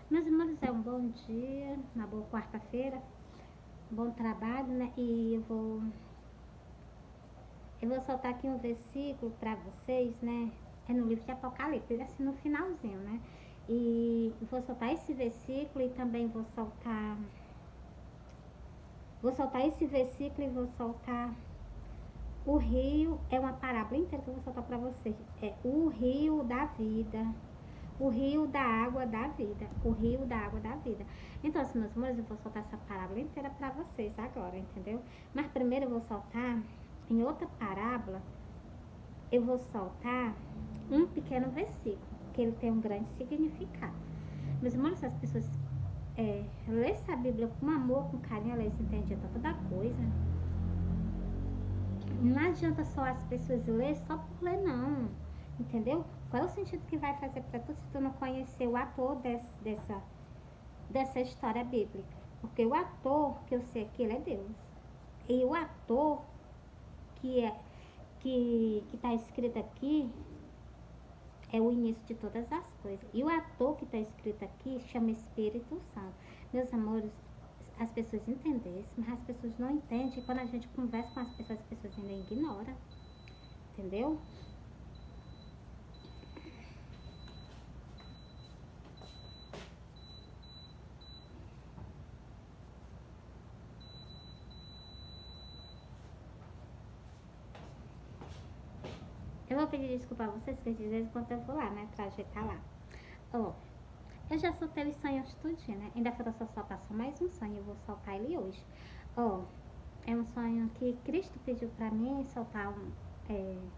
Meus irmãos, é um bom dia, uma boa quarta-feira, um bom trabalho, né? E eu vou soltar aqui um versículo para vocês, né? É no livro de Apocalipse, assim no finalzinho, né? E vou soltar esse versículo e também vou soltar esse versículo e vou soltar o rio, é uma parábola inteira que eu vou soltar para vocês. É o rio da vida. O rio da água da vida. O rio da água da vida. Então, assim, meus amores, eu vou soltar essa parábola inteira para vocês agora, entendeu? Mas primeiro eu vou soltar, em outra parábola, eu vou soltar um pequeno versículo, que ele tem um grande significado. Meus irmãos, as pessoas lêem a Bíblia com amor, com carinho, elas entendem toda coisa. Não adianta só as pessoas ler só por ler, não. Entendeu? Qual é o sentido que vai fazer para tu se tu não conhecer o ator dessa história bíblica? Porque o ator que eu sei aqui, ele é Deus. E o ator que está escrito aqui é o início de todas as coisas. E o ator que está escrito aqui chama Espírito Santo. Meus amores, as pessoas entendem isso, mas as pessoas não entendem. Quando a gente conversa com as pessoas ainda ignoram. Entendeu? Eu vou pedir desculpa a vocês que de vez em quando eu vou lá, né, pra ajeitar lá. Ó, eu já soltei os sonhos tudinho, né? Ainda falta só soltar só mais um sonho, eu vou soltar ele hoje. Ó, é um sonho que Cristo pediu pra mim soltar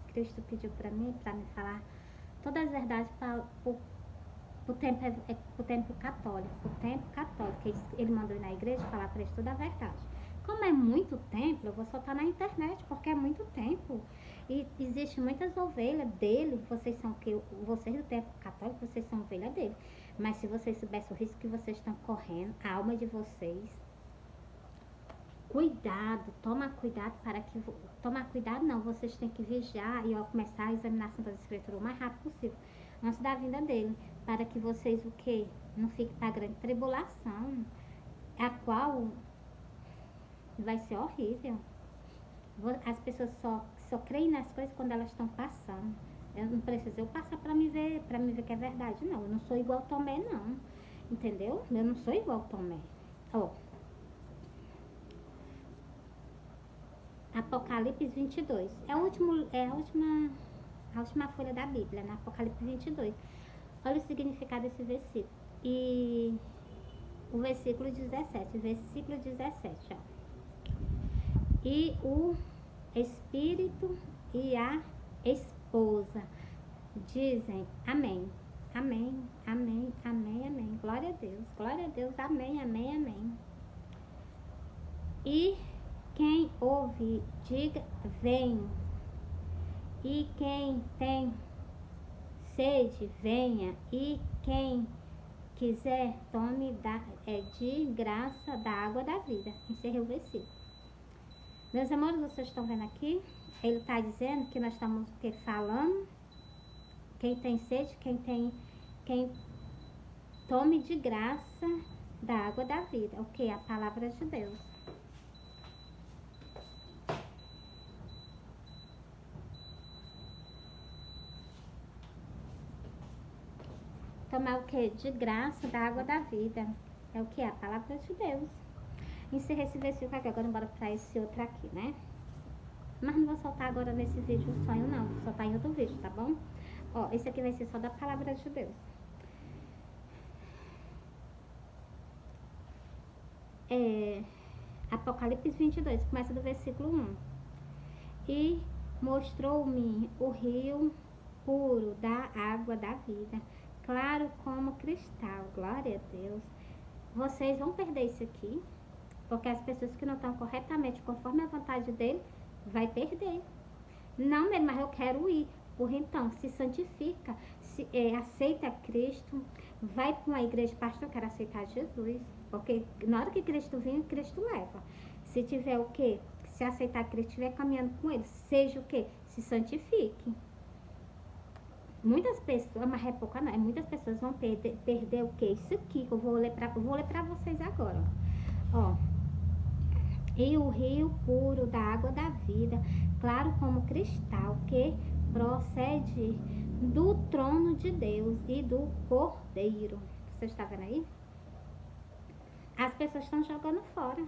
Cristo pediu pra me falar todas as verdades pro tempo, pro tempo católico, ele mandou ir na igreja falar pra eles toda a verdade. Como é muito tempo, eu vou soltar na internet, porque é muito tempo. E existe muitas ovelhas dele, vocês são que vocês do tempo católico, vocês são ovelha dele. Mas se vocês soubessem o risco que vocês estão correndo, a alma de vocês, cuidado, toma cuidado não, vocês têm que vigiar e começar a examinação das escrituras o mais rápido possível, antes da vinda dele, para que vocês o que? Não fiquem para grande tribulação, a qual vai ser horrível. As pessoas só creem nas coisas quando elas estão passando. Eu não preciso eu passar para me ver que é verdade, não. Eu não sou igual Tomé, não. Entendeu? Eu não sou igual Tomé. Ó, Apocalipse 22. É a última folha da Bíblia, né? Apocalipse 22. Olha o significado desse versículo. E o versículo 17. Versículo 17, ó. E o Espírito e a esposa dizem amém. Amém, amém, amém, amém. Glória a Deus, amém, amém, amém. E quem ouve, diga vem. E quem tem sede, venha. E quem quiser, tome de graça da água da vida. Encerrei o versículo. Meus amores, vocês estão vendo aqui? Ele está dizendo que nós estamos falando. Quem tem sede, quem tome de graça da água da vida. O que? A palavra de Deus. Tomar o que? De graça da água da vida. É o que? A palavra de Deus. Encerrei esse versículo aqui, agora bora para esse outro aqui, né? Mas não vou soltar agora nesse vídeo o sonho, não. Vou soltar em outro vídeo, tá bom? Ó, esse aqui vai ser só da palavra de Deus. Apocalipse 22, começa do versículo 1. E mostrou-me o rio puro da água da vida, claro como cristal. Glória a Deus. Vocês vão perder isso aqui, porque as pessoas que não estão corretamente conforme a vontade dele, vai perder. Não, mas eu quero ir. Por então, se santifica, aceita Cristo, vai para uma igreja, pastor, eu quero aceitar Jesus, porque na hora que Cristo vem, Cristo leva. Se tiver o quê? Se aceitar Cristo, estiver caminhando com ele, seja o quê? Se santifique. muitas pessoas, mas é pouca não, muitas pessoas vão perder o quê? Isso aqui que vou ler pra vocês agora. Ó, e o rio puro da água da vida, claro como cristal, que procede do trono de Deus e do Cordeiro. Você está vendo aí? As pessoas estão jogando fora.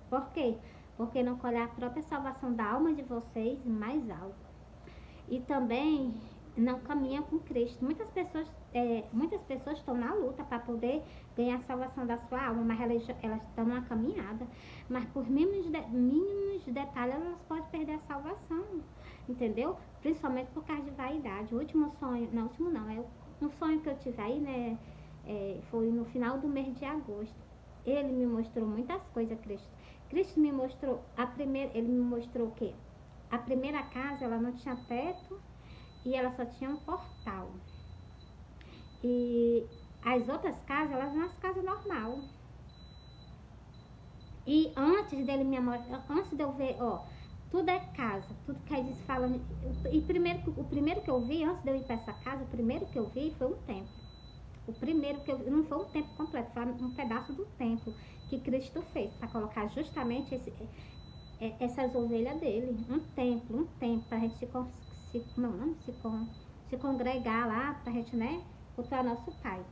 Por quê? Porque não colher a própria salvação da alma de vocês mais alto. E também não caminham com Cristo. Muitas pessoas estão na luta para poder ganhar a salvação da sua alma, mas elas estão numa caminhada. Mas por mínimos detalhes elas podem perder a salvação, entendeu? Principalmente por causa de vaidade. O último sonho, não, último não, um sonho que eu tive aí, né? Foi no final do mês de agosto. Ele me mostrou muitas coisas, Cristo. Cristo me mostrou, ele me mostrou o quê? A primeira casa, ela não tinha teto e ela só tinha um portal. E as outras casas, elas eram as casas normais. E antes dele me mostrar, antes de eu ver, ó, tudo é casa, tudo que eles falam. E o primeiro que eu vi, antes de eu ir para essa casa, o primeiro que eu vi foi um templo. O primeiro que eu vi, não foi um templo completo, foi um pedaço do templo que Cristo fez, para colocar justamente essas ovelhas dele, um templo, para a gente se congregar lá, para a gente, né, cultuar nosso Pai.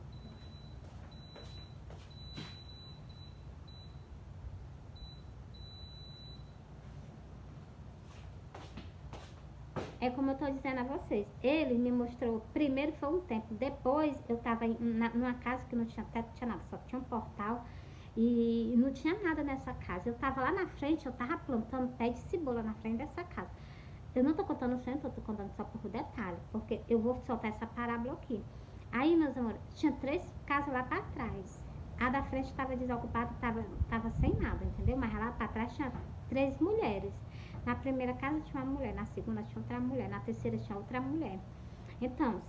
É como eu estou dizendo a vocês, ele me mostrou, primeiro foi um templo, depois eu estava numa casa que não tinha teto, não tinha nada, só tinha um portal e não tinha nada nessa casa. Eu estava lá na frente, eu estava plantando pé de cebola na frente dessa casa. Eu não estou contando o centro, eu estou contando só por detalhe, porque eu vou soltar essa parábola aqui. Aí, meus amores, tinha 3 casas lá para trás. A da frente estava desocupada, estava sem nada, entendeu? Mas lá para trás tinha 3 mulheres. Na primeira casa tinha uma mulher, na segunda tinha outra mulher, na terceira tinha outra mulher. Então,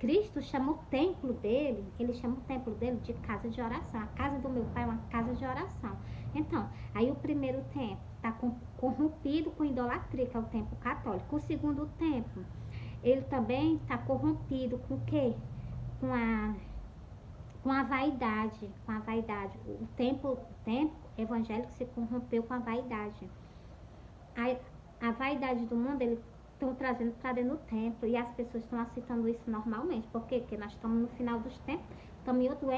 Cristo chama o templo dele, ele chama o templo dele de casa de oração. A casa do meu pai é uma casa de oração. Então, aí o primeiro templo está corrompido com idolatria, que é o templo católico. O segundo templo, ele também está corrompido com o quê? Com a vaidade, O templo evangélico se corrompeu com a vaidade. A vaidade do mundo, eles estão trazendo para dentro do templo e as pessoas estão aceitando isso normalmente. Por quê? Porque nós estamos no final dos tempos, estamos em outro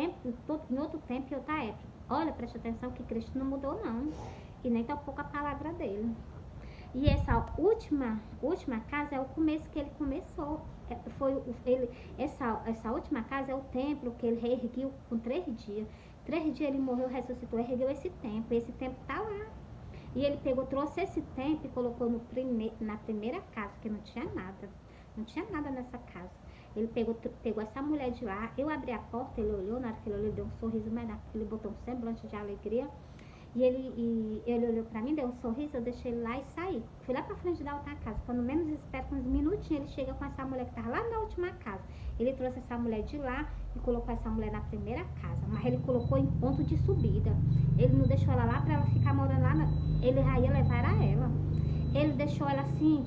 tempo e outra época. Olha, preste atenção que Cristo não mudou não, e nem tampouco a palavra dele. E essa última casa é o começo que ele começou. Essa última casa é o templo que ele reerguiu com 3 dias. 3 dias ele morreu, ressuscitou, ergueu esse templo. E esse templo está lá. E ele trouxe esse templo e colocou na primeira casa, que não tinha nada. Não tinha nada nessa casa. Ele pegou essa mulher de lá. Eu abri a porta, ele olhou, na hora que ele olhou, ele deu um sorriso, mas ele botou um semblante de alegria. E ele olhou pra mim, deu um sorriso, eu deixei ele lá e saí. Fui lá pra frente da outra casa. Quando menos espero, com uns minutinhos, ele chega com essa mulher que tava lá na última casa. Ele trouxe essa mulher de lá e colocou essa mulher na primeira casa. Mas ele colocou em ponto de subida. Ele não deixou ela lá pra ela ficar morando lá. Ele já ia levar a ela. Ele deixou ela assim,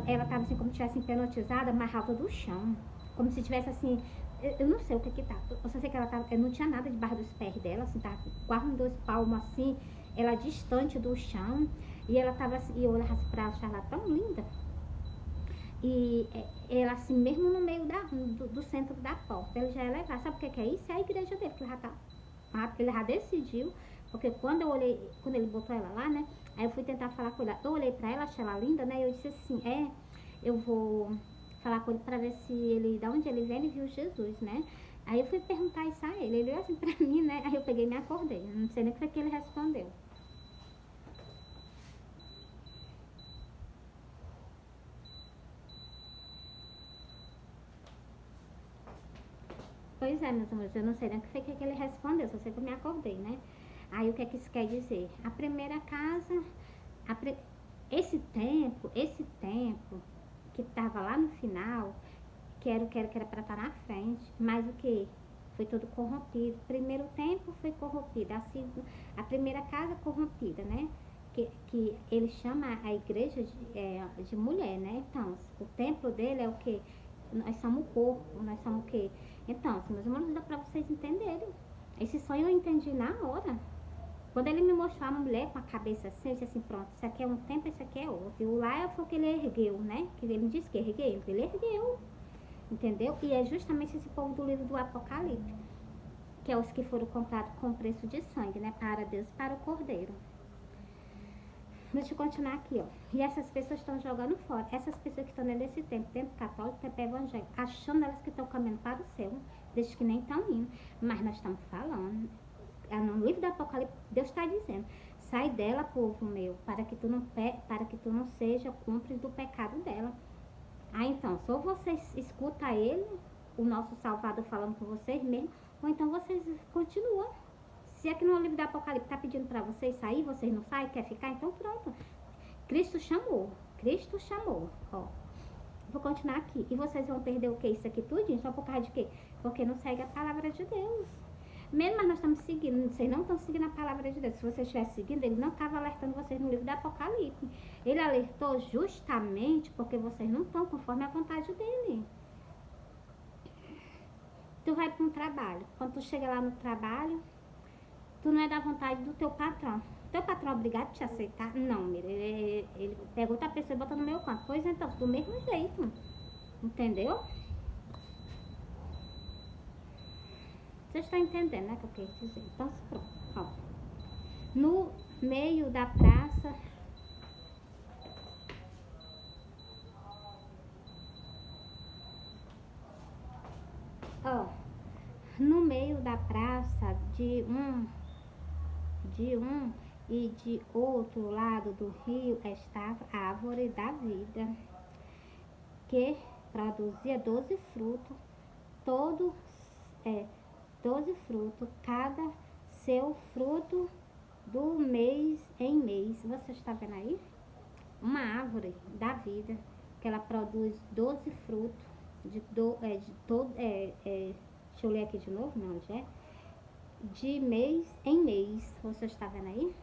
ela tava assim como se tivesse hipnotizada, mais alta do chão. Como se tivesse assim, eu não sei o que tá. Eu só sei que ela não tinha nada debaixo dos pés dela, assim, tava quase 2 palmos assim, ela distante do chão, e ela tava assim, e eu olhava assim pra ela, achava ela tão linda. E ela assim, mesmo no meio do centro da porta, ele já ia levar. Sabe o que é isso? É a igreja dele, que ele já decidiu, porque quando ele botou ela lá, né, aí eu fui tentar falar com ela. Eu olhei pra ela, achei ela linda, né, eu disse assim, eu vou falar com ele para ver se da onde ele vem, ele viu Jesus, né? Aí eu fui perguntar isso a ele, ele olhou assim pra mim, né? Aí eu peguei e me acordei, não sei nem o que ele respondeu. Pois é, meus amores, eu não sei nem o que ele respondeu, só sei que eu me acordei, né? Aí o que isso quer dizer? A primeira casa, esse templo que estava lá no final, que era para estar na frente, mas o que? Foi todo corrompido. O primeiro templo foi corrompido, a primeira casa corrompida, né? que ele chama a igreja de mulher, né? Então, o templo dele é o quê? Nós somos o corpo, nós somos o quê? Então, meus irmãos, dá para vocês entenderem. Esse sonho eu entendi na hora. Quando ele me mostrou a mulher com a cabeça assim, eu disse assim, pronto, isso aqui é um templo, isso aqui é outro. E o lá foi o que ele ergueu, né? Que ele me disse que ergueu, ele ergueu. Entendeu? E é justamente esse povo do livro do Apocalipse, que é os que foram comprados com preço de sangue, né? Para Deus e para o Cordeiro. Deixa eu continuar aqui, ó. E essas pessoas estão jogando fora. Essas pessoas que estão nesse tempo católico, tempo evangélico, achando elas que estão caminhando para o céu, desde que nem estão indo. Mas nós estamos falando. No livro do Apocalipse, Deus está dizendo: sai dela, povo meu, para que tu não seja cúmplice do pecado dela. Então, ou vocês escutam ele, o nosso Salvador falando com vocês mesmo, ou então vocês continuam. Se aqui no livro do Apocalipse está pedindo para vocês sair, vocês não saem, quer ficar, então pronto. Cristo chamou. Ó, vou continuar aqui. E vocês vão perder o que? Isso aqui tudinho? Só por causa de quê? Porque não segue a palavra de Deus. Mesmo mas nós estamos seguindo, vocês não estão seguindo a palavra de Deus. Se vocês estivessem seguindo, ele não estava alertando vocês no livro do Apocalipse. Ele alertou justamente porque vocês não estão conforme a vontade dele. Tu vai para um trabalho. Quando tu chega lá no trabalho, tu não é da vontade do teu patrão. Teu patrão é obrigado a te aceitar? Não, ele pega outra pessoa e bota no meu canto. Pois então, do mesmo jeito. Entendeu? Você está entendendo, né, que eu quero dizer? Então, pronto. Ó. No meio da praça... Ó. No meio da praça de um e de outro lado do rio estava a árvore da vida, que produzia 12 frutos, 12 frutos, cada seu fruto do mês em mês. Você está vendo aí? Uma árvore da vida, que ela produz 12 frutos, deixa eu ler aqui de novo, não, onde é? De mês em mês. Você está vendo aí?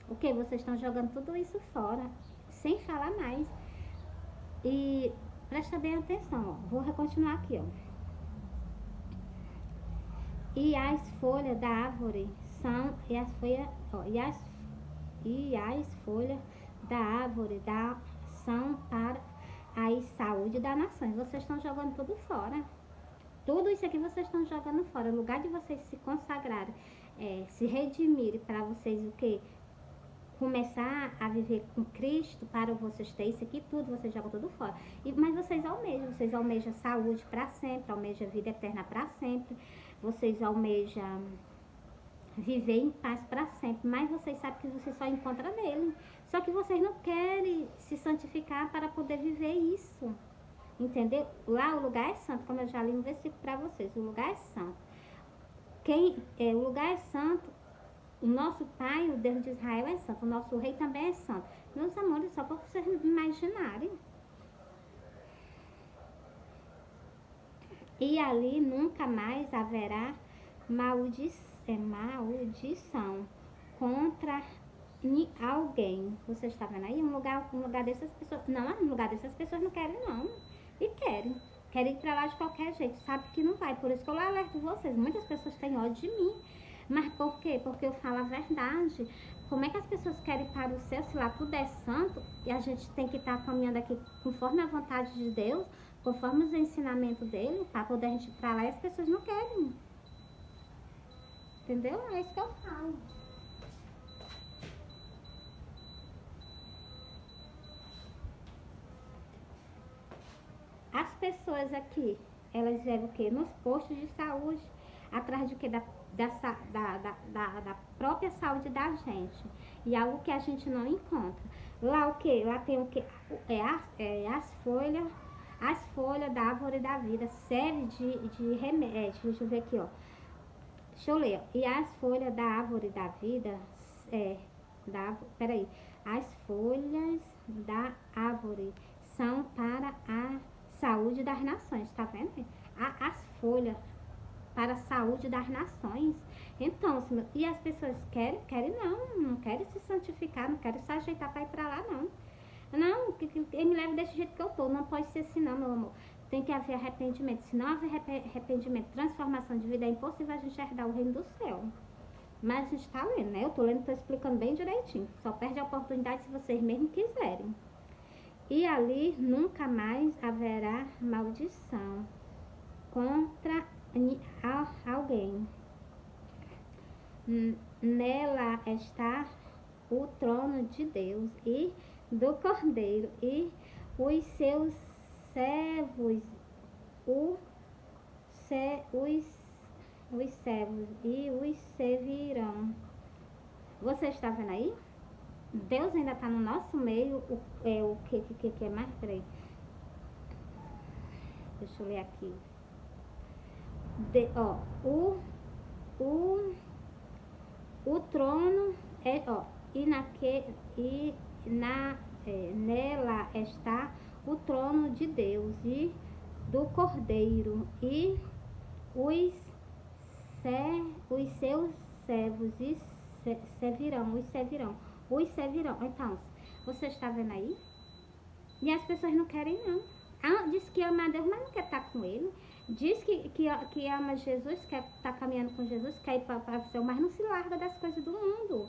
O que? Vocês estão jogando tudo isso fora, sem falar mais. E presta bem atenção, ó. Vou continuar aqui, ó. E as folhas da árvore são, as folhas da árvore são para a saúde da nação. Vocês estão jogando tudo fora. Tudo isso aqui vocês estão jogando fora. No lugar de vocês se consagrarem, se redimirem para vocês o quê? Começar a viver com Cristo, para vocês ter isso aqui tudo, vocês jogam tudo fora. Mas vocês almejam saúde para sempre, almejam vida eterna para sempre, vocês almejam viver em paz para sempre, mas vocês sabem que você só encontra nele. Só que vocês não querem se santificar para poder viver isso. Entendeu? Lá o lugar é santo, como eu já li um versículo para vocês, o lugar é santo. O lugar é santo, o nosso Pai, o Deus de Israel é santo, o nosso Rei também é santo. Meus amores, só para vocês imaginarem. E ali nunca mais haverá maldição contra alguém. Você está vendo aí? Um lugar dessas pessoas. Não, um lugar dessas pessoas não querem, não. E querem ir pra lá de qualquer jeito. Sabe que não vai. Por isso que eu alerto vocês. Muitas pessoas têm ódio de mim. Mas por quê? Porque eu falo a verdade. Como é que as pessoas querem ir para o céu se lá tudo é santo e a gente tem que estar caminhando aqui conforme a vontade de Deus, conforme os ensinamentos dele, para poder a gente ir pra lá e as pessoas não querem. Entendeu? É isso que eu falo. As pessoas aqui, elas vivem o quê? Nos postos de saúde, atrás de quê? Da própria saúde da gente. E algo que a gente não encontra. Lá o quê? Lá tem o quê? As folhas da árvore da vida servem de remédio. Deixa eu ver aqui, ó. Deixa eu ler. E as folhas da árvore da vida, as folhas da árvore são para a saúde das nações, tá vendo? As folhas para a saúde das nações. Então, e as pessoas querem não querem se santificar, não querem se ajeitar para ir para lá, não. Não, ele me leva desse jeito que eu tô. Não pode ser assim, não, meu amor. Tem que haver arrependimento. Se não haver arrependimento, transformação de vida, é impossível a gente herdar o reino do céu. Mas a gente tá lendo, né? Eu tô lendo, tô explicando bem direitinho. Só perde a oportunidade se vocês mesmo quiserem. E ali nunca mais haverá maldição contra alguém. Nela está o trono de Deus e do Cordeiro, e os seus servos, os servos e os servirão. Você está vendo aí? Deus ainda está no nosso meio. O que é mais? Peraí. Deixa eu ler aqui. O trono é, nela está o trono de Deus e do Cordeiro, e os seus servos e servirão. Então, você está vendo aí? E as pessoas não querem, não. Diz que ama a Deus, mas não quer estar com ele. Diz que ama Jesus, quer estar caminhando com Jesus, quer ir para o céu, mas não se larga das coisas do mundo.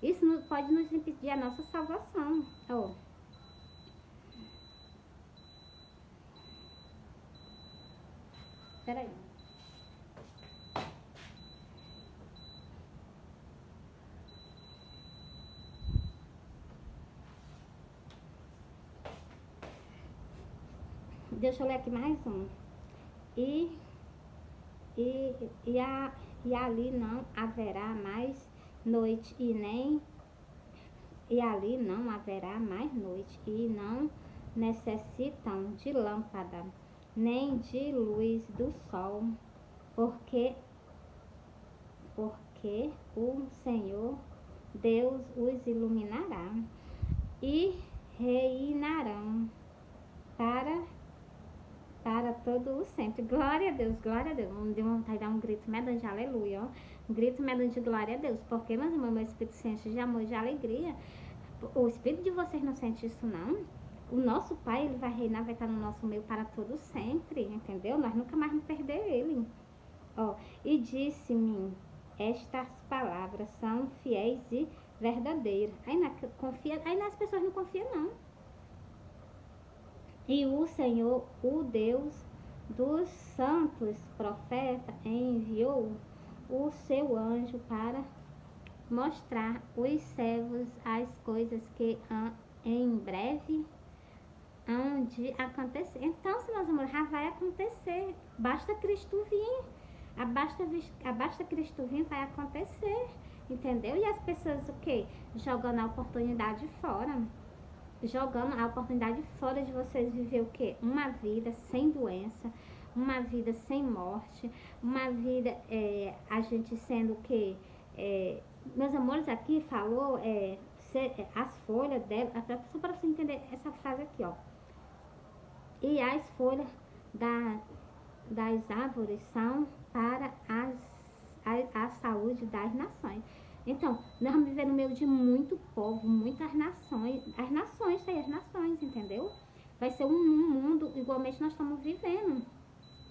Isso pode nos impedir a nossa salvação. Peraí. Deixa eu ler aqui mais um. E ali não haverá mais noite, e ali não haverá mais noite, e não necessitam de lâmpada, nem de luz do sol, porque o Senhor Deus os iluminará, e reinarão para todo o sempre. Glória a Deus, glória a Deus. Deu vontade de dar um grito medonho de aleluia, ó. Um grito medonho de glória a Deus. Porque, meus irmãos, meu Espírito se enche de amor e de alegria. O Espírito de vocês não sente isso, não? O nosso Pai, ele vai reinar, vai estar no nosso meio para todo sempre, entendeu? Nós nunca mais vamos perder ele. E disse-me, estas palavras são fiéis e verdadeiras. Aí as pessoas não confiam, não. E o Senhor, o Deus dos santos profetas, enviou o seu anjo para mostrar os servos as coisas que em breve hão de acontecer. Então, meus amores, já vai acontecer. Basta Cristo vir. Basta Cristo vir, vai acontecer. Entendeu? E as pessoas, o quê? Jogando a oportunidade fora. Jogando a oportunidade fora de vocês viver o quê? Uma vida sem doença, uma vida sem morte, uma vida, a gente sendo o quê? Meus amores, aqui falou, as folhas dela, só para você entender essa frase aqui, ó. E as folhas das árvores são para a saúde das nações. Então, nós vamos viver no meio de muito povo, muitas nações. As nações, entendeu? Vai ser um mundo igualmente nós estamos vivendo,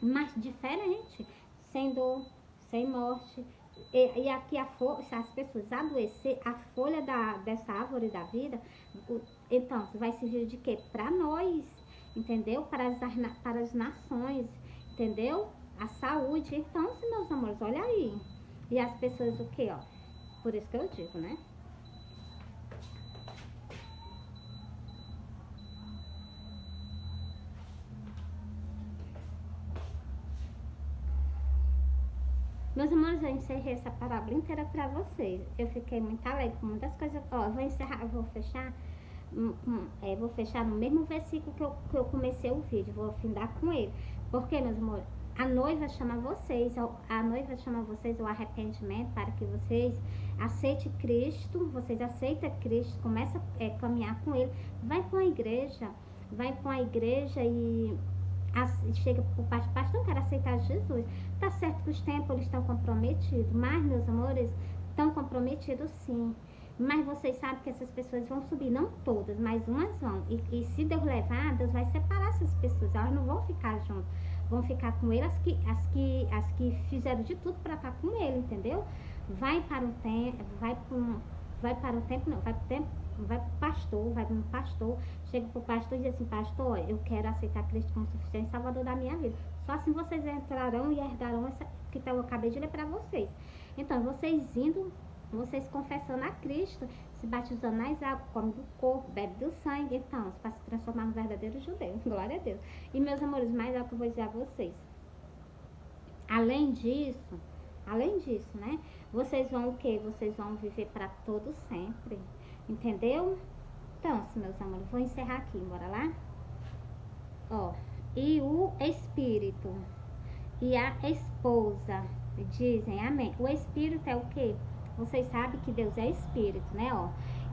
mas diferente, sem dor, sem morte. E aqui se as pessoas adoecer, a folha dessa árvore da vida, então, vai servir de quê? Para nós, entendeu? Para as nações, entendeu? A saúde. Então, meus amores, olha aí. E as pessoas o quê, ó? Por isso que eu digo, né? Meus irmãos, eu encerrei essa parábola inteira para vocês. Eu fiquei muito alegre com muitas coisas. Eu vou encerrar, eu vou fechar. Vou fechar no mesmo versículo que eu comecei o vídeo. Vou findar com ele. Porque, meus amores, a noiva chama vocês ao arrependimento para que vocês aceitem Cristo, vocês aceitam Cristo, começam a caminhar com Ele, vai para a igreja e chega por parte, pastor, não quero aceitar Jesus. Tá certo que os tempos eles estão comprometidos, mas, meus amores, estão comprometidos sim. Mas vocês sabem que essas pessoas vão subir, não todas, mas umas vão. E se Deus levar, Deus vai separar essas pessoas, elas não vão ficar juntas. Vão ficar com ele as que fizeram de tudo para estar com ele, entendeu? Vai para o tempo, vai para o tempo, não, vai para o tempo, vai para o pastor, vai para o pastor, chega para o pastor e diz assim, pastor, eu quero aceitar Cristo como suficiente salvador da minha vida. Só assim vocês entrarão e herdarão essa que eu acabei de ler para vocês. Então, vocês indo, vocês confessando a Cristo, se batizando nas águas, come do corpo, bebe do sangue, então, para se transformar no verdadeiro judeu. Glória a Deus. E, meus amores, mais algo que eu vou dizer a vocês. Além disso, né? Vocês vão o quê? Vocês vão viver para todo sempre. Entendeu? Então, meus amores, vou encerrar aqui, bora lá? Ó, e o Espírito e a esposa dizem amém. O Espírito é o quê? Vocês sabem que Deus é Espírito, né? Ó,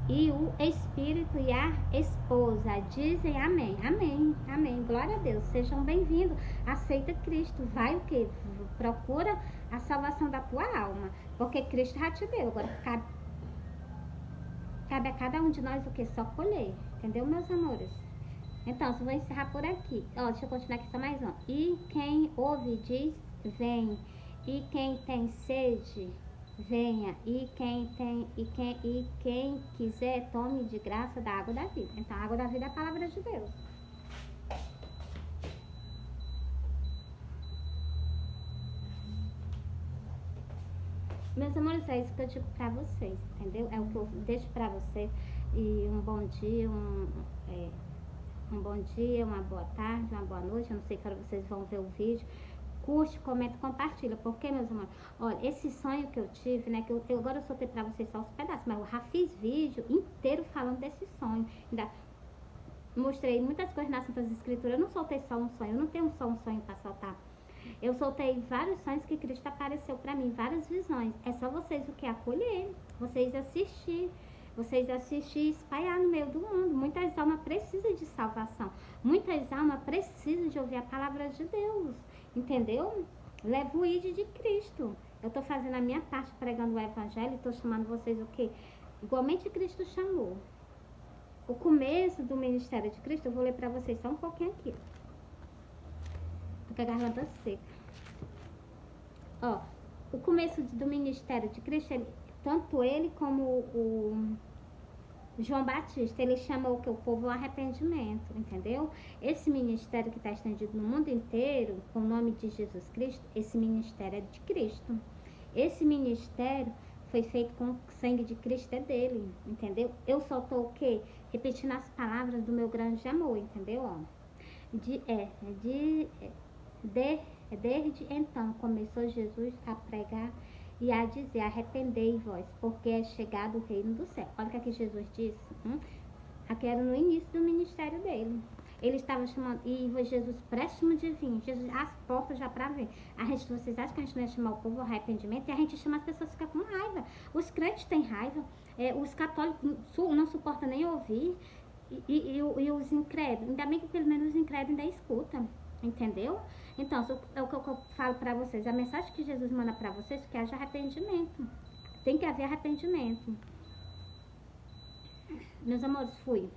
e o Espírito e a esposa dizem amém. Amém, amém. Glória a Deus. Sejam bem-vindos. Aceita Cristo. Vai o quê? Procura a salvação da tua alma. Porque Cristo já te deu. Agora cabe a cada um de nós o quê? Só colher. Entendeu, meus amores? Então, eu vou encerrar por aqui. Ó, deixa eu continuar aqui só mais um. E quem ouve diz, vem. E quem tem sede, venha. E quem quiser, tome de graça da água da vida. Então, a água da vida é a palavra de Deus. Meus amores, é isso que eu digo pra vocês, entendeu? É o que eu deixo pra vocês. E um bom dia, um bom dia, uma boa tarde, uma boa noite. Eu não sei que hora vocês vão ver o vídeo. Curte, comenta, compartilha. Porque, meus amores, olha, esse sonho que eu tive, né? Que eu agora eu soltei pra vocês só os pedaços, mas eu já fiz vídeo inteiro falando desse sonho. Ainda mostrei muitas coisas nas Santas Escrituras. Eu não soltei só um sonho, eu não tenho só um sonho pra soltar. Eu soltei vários sonhos que Cristo apareceu pra mim, várias visões. É só vocês o que? Acolher, vocês assistir e espalhar no meio do mundo. Muitas almas precisam de salvação. Muitas almas precisam de ouvir a palavra de Deus. Entendeu? Leva o ID de Cristo. Eu estou fazendo a minha parte pregando o evangelho e estou chamando vocês o quê? Igualmente Cristo chamou. O começo do ministério de Cristo, eu vou ler para vocês só um pouquinho aqui. Tô com a garganta seca. Ó, o começo do ministério de Cristo, tanto ele como o João Batista, ele chamou que o povo ao arrependimento, entendeu? Esse ministério que está estendido no mundo inteiro, com o nome de Jesus Cristo, esse ministério é de Cristo. Esse ministério foi feito com o sangue de Cristo, é dele, entendeu? Eu só estou o quê? Repetindo as palavras do meu grande amor, entendeu? Ó, desde então começou Jesus a pregar e a dizer, arrependei-vos, porque é chegado o reino do céu. Olha o que aqui Jesus disse. Aqui era no início do ministério dele. Ele estava chamando, e Jesus próximo de vir, Jesus, as portas já para ver. Vocês acham que a gente não ia chamar o povo ao arrependimento? E a gente chama as pessoas que ficam com raiva. Os crentes têm raiva, os católicos não suportam nem ouvir, e os incrédulos, ainda bem que pelo menos os incrédulos ainda escutam, entendeu? Então, é o que eu falo para vocês, a mensagem que Jesus manda para vocês é que haja arrependimento. Tem que haver arrependimento. Meus amores, fui.